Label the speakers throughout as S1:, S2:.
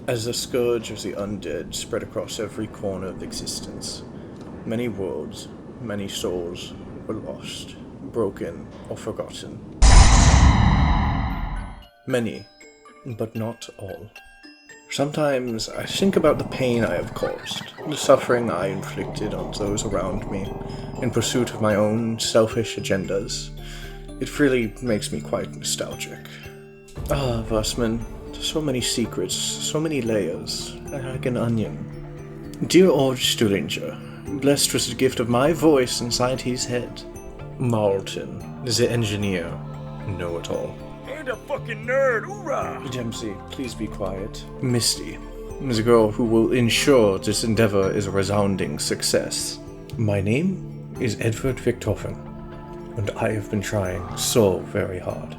S1: As the scourge of the undead spread across every corner of existence, many worlds, many souls were lost, broken, or forgotten. Many, but not all. Sometimes I think about the pain I have caused, the suffering I inflicted on those around me, in pursuit of my own selfish agendas. It really makes me quite nostalgic. Ah, Russman, so many secrets, so many layers, like an onion. Dear old Stuhlinger, blessed with the gift of my voice inside his head. Marlton, the engineer, know-it-all.
S2: And a fucking nerd, hoorah!
S1: Dempsey, please be quiet. Misty, the girl who will ensure this endeavor is a resounding success. My name is Edward Richtofen, and I have been trying so very hard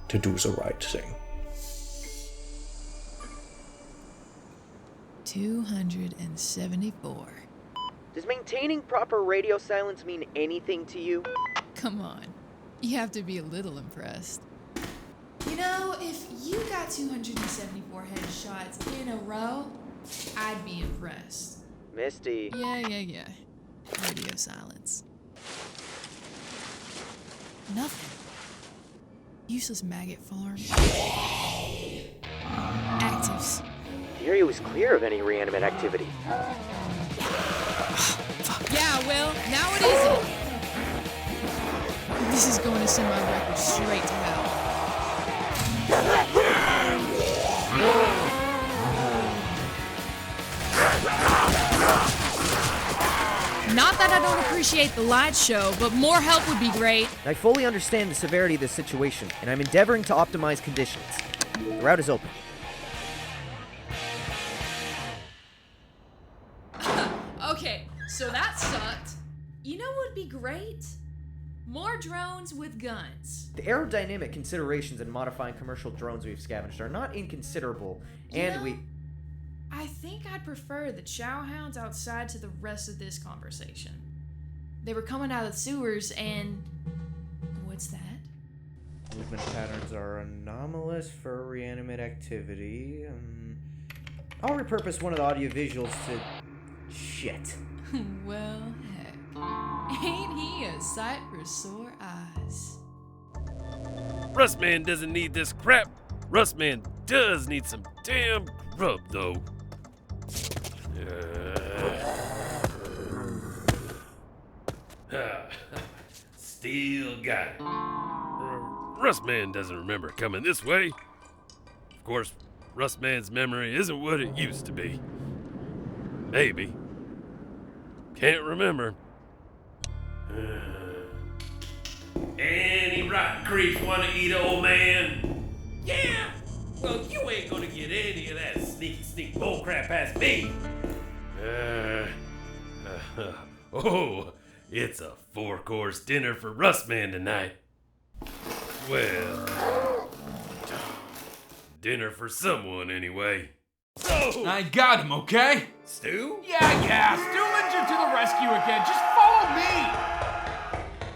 S1: to do the right thing.
S3: 274.
S4: Does maintaining proper radio silence mean anything to you?
S3: Come on. You have to be a little impressed. You know, if you got 274 headshots in a row, I'd be impressed.
S4: Misty.
S3: Yeah. Radio silence. Nothing. Useless maggot farm. Actives.
S4: The area was clear of any reanimate activity.
S3: Fuck. Yeah, well, now it isn't. This is going to send my record straight to hell. Not that I don't appreciate the light show, but more help would be great.
S4: I fully understand the severity of this situation, and I'm endeavoring to optimize conditions. The route is open.
S3: Okay, so that sucked. You know what would be great? More drones with guns.
S4: The aerodynamic considerations in modifying commercial drones we've scavenged are not inconsiderable, and
S3: I think I'd prefer the chow hounds outside to the rest of this conversation. They were coming out of the sewers and... What's that?
S5: Movement patterns are anomalous for reanimate activity. I'll repurpose one of the audio visuals to... Shit.
S3: Well, heck. Ain't he a sight for sore eyes?
S2: Russman doesn't need this crap. Russman does need some damn grub, though. Still got it. Russman doesn't remember coming this way. Of course, Russman's memory isn't what it used to be. Maybe. Can't remember. Any rotten creeps want to eat an old man? Yeah? Well, you ain't gonna get any of that sneak bullcrap past me. Oh, it's a 4-course dinner for Russman tonight. Well, dinner for someone anyway. So,
S6: I got him, okay?
S2: Stu?
S6: Yeah, Stuhlinger to the rescue again. Just follow me.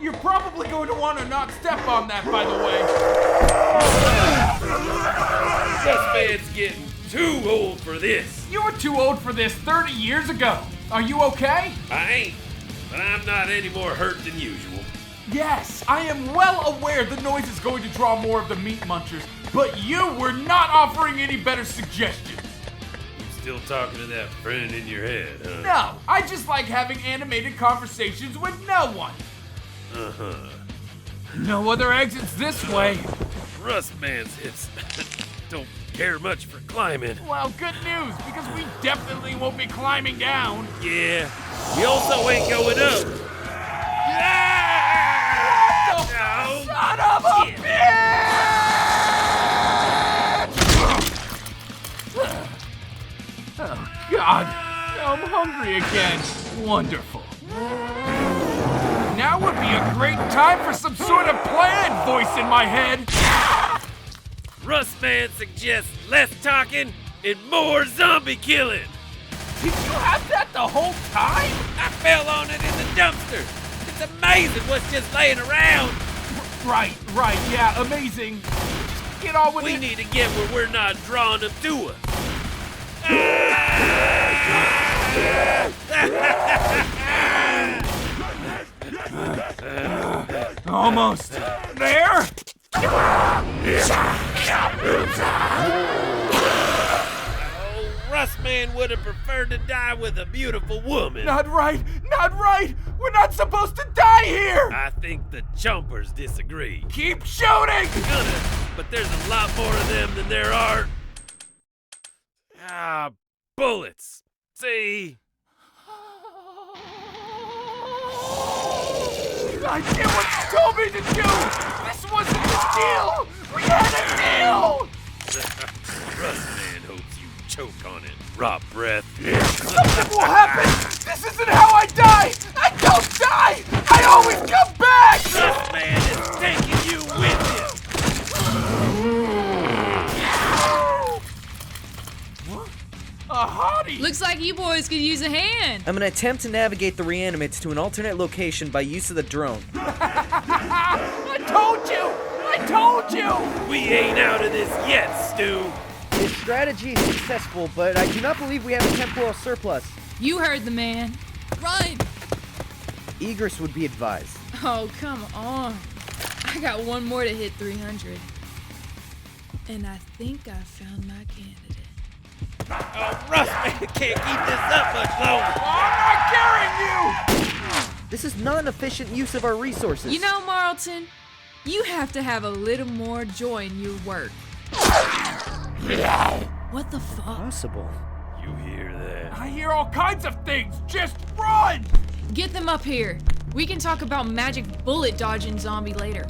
S6: You're probably going to want to not step on that, by the way.
S2: Russman's getting too old for this.
S6: You were too old for this 30 years ago. Are you okay?
S2: I ain't, but I'm not any more hurt than usual.
S6: Yes, I am well aware the noise is going to draw more of the meat munchers, but you were not offering any better suggestions.
S2: Still talking to that friend in your head, huh?
S6: No, I just like having animated conversations with no one.
S2: Uh-huh.
S6: No other exits this way.
S2: Russman's hips don't care much for climbing.
S6: Well, good news, because we definitely won't be climbing down.
S2: Yeah, we also ain't going up. No.
S6: Son of a bitch! Oh, God. I'm hungry again. Wonderful. Now would be a great time for some sort of plan, voice in my head.
S2: Russman suggests less talking and more zombie killing.
S6: Did you have that the whole time?
S2: I fell on it in the dumpster. It's amazing what's just laying around.
S6: Right, yeah, amazing. Just get on with
S2: We
S6: it.
S2: need to get where we're not drawing them to us.
S6: Almost. There?
S2: Oh, Russman would have preferred to die with a beautiful woman.
S6: Not right. Not right. We're not supposed to die here.
S2: I think the Chompers disagree.
S6: Keep shooting.
S2: Gonna, but there's a lot more of them than there are. Bullets. See?
S6: I did what you told me to do. This wasn't a deal. We had a deal.
S2: Russman hopes you choke on it. Raw breath.
S6: Something will happen. This isn't how I die. I don't die. I always come back.
S2: Russman is taking you with him.
S6: A hottie.
S3: Looks like you boys could use a hand.
S4: I'm gonna attempt to navigate the reanimates to an alternate location by use of the drone.
S6: I told you. I told you.
S2: We ain't out of this yet, Stu.
S4: This strategy is successful, but I do not believe we have a temporal surplus.
S3: You heard the man. Run!
S4: Egress would be advised.
S3: Oh, come on. I got one more to hit 300. And I think I found my candidate.
S2: Oh, Russman can't keep this up much longer.
S6: I'm not carrying you.
S4: This is not an efficient use of our resources.
S3: You know, Marlton, you have to have a little more joy in your work. What the fuck?
S4: Possible.
S2: You hear that?
S6: I hear all kinds of things. Just run.
S3: Get them up here. We can talk about magic bullet dodging zombie later.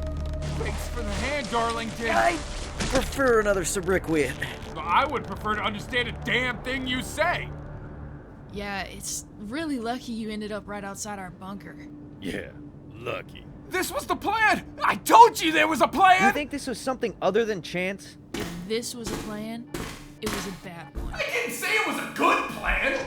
S6: Thanks for the hand, Darlington.
S4: I prefer another sobriquet.
S6: I would prefer to understand a damn thing you say.
S3: Yeah, it's really lucky you ended up right outside our bunker.
S2: Yeah, lucky.
S6: This was the plan. I told you there was a plan.
S4: You think this was something other than chance?
S3: If this was a plan, it was a bad one.
S6: I didn't say it was a good plan.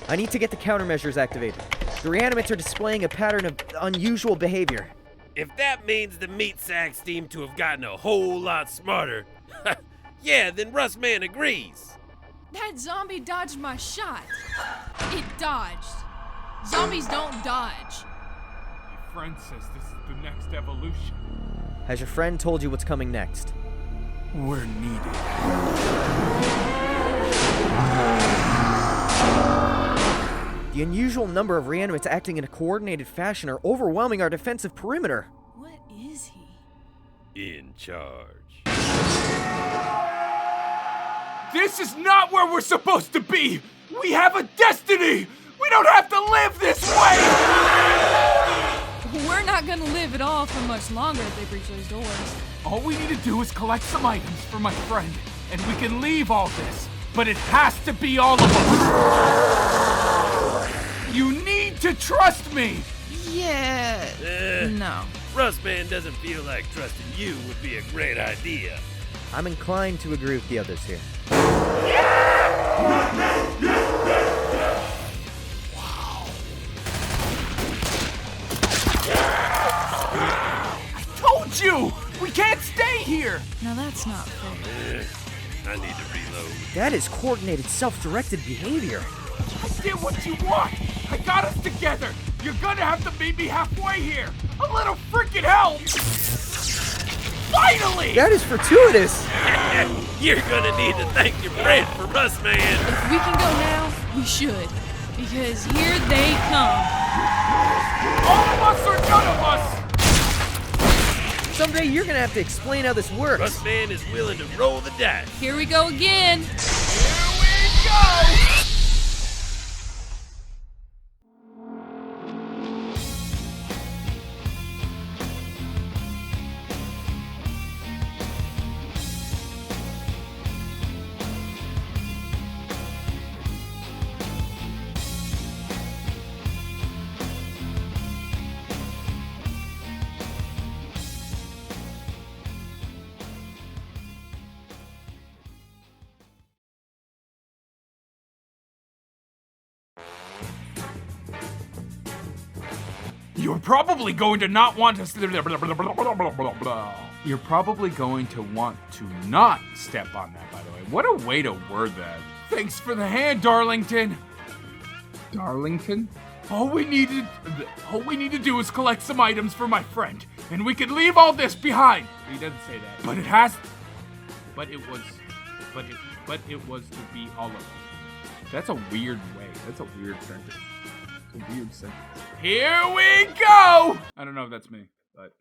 S4: I need to get the countermeasures activated. The reanimates are displaying a pattern of unusual behavior.
S2: If that means the meat sacks seem to have gotten a whole lot smarter, yeah, then Russman agrees.
S3: That zombie dodged my shot. It dodged. Zombies don't dodge.
S6: My friend says this is the next evolution.
S4: Has your friend told you what's coming next?
S6: We're needed.
S4: The unusual number of reanimates acting in a coordinated fashion are overwhelming our defensive perimeter.
S3: What is he?
S2: In charge.
S6: This is not where we're supposed to be. We have a destiny. We don't have to live this way.
S3: We're not gonna live at all for much longer if they breach those doors.
S6: All we need to do is collect some items for my friend, and we can leave all this. But it has to be all of us. You need to trust me.
S3: Yeah. No.
S2: Russman doesn't feel like trusting you would be a great idea.
S4: I'm inclined to agree with the others here.
S6: I told you! We can't stay here!
S3: Now that's not fair.
S2: I need to reload.
S4: That is coordinated, self-directed behavior.
S6: I did what you want! I got us together! You're gonna have to meet me halfway here! A little freaking help! Finally!
S4: That is fortuitous!
S2: You're gonna need to thank your friend for Russman.
S3: If we can go now, we should. Because here they come.
S6: All of us or none of us!
S4: Someday you're gonna have to explain how this works.
S2: Russman is willing to roll the dice.
S3: Here we go again.
S6: Here we go! You're probably going to not want to... You're probably going to want to not step on that, by the way. What a way to word that. Thanks for the hand, Darlington. Darlington? All we need to do is collect some items for my friend, and we can leave all this behind. He doesn't say that. But it has... But it was to be all of it. That's a weird way. That's a weird sentence. It's a weird sentence. Here we go! I don't know if that's me, but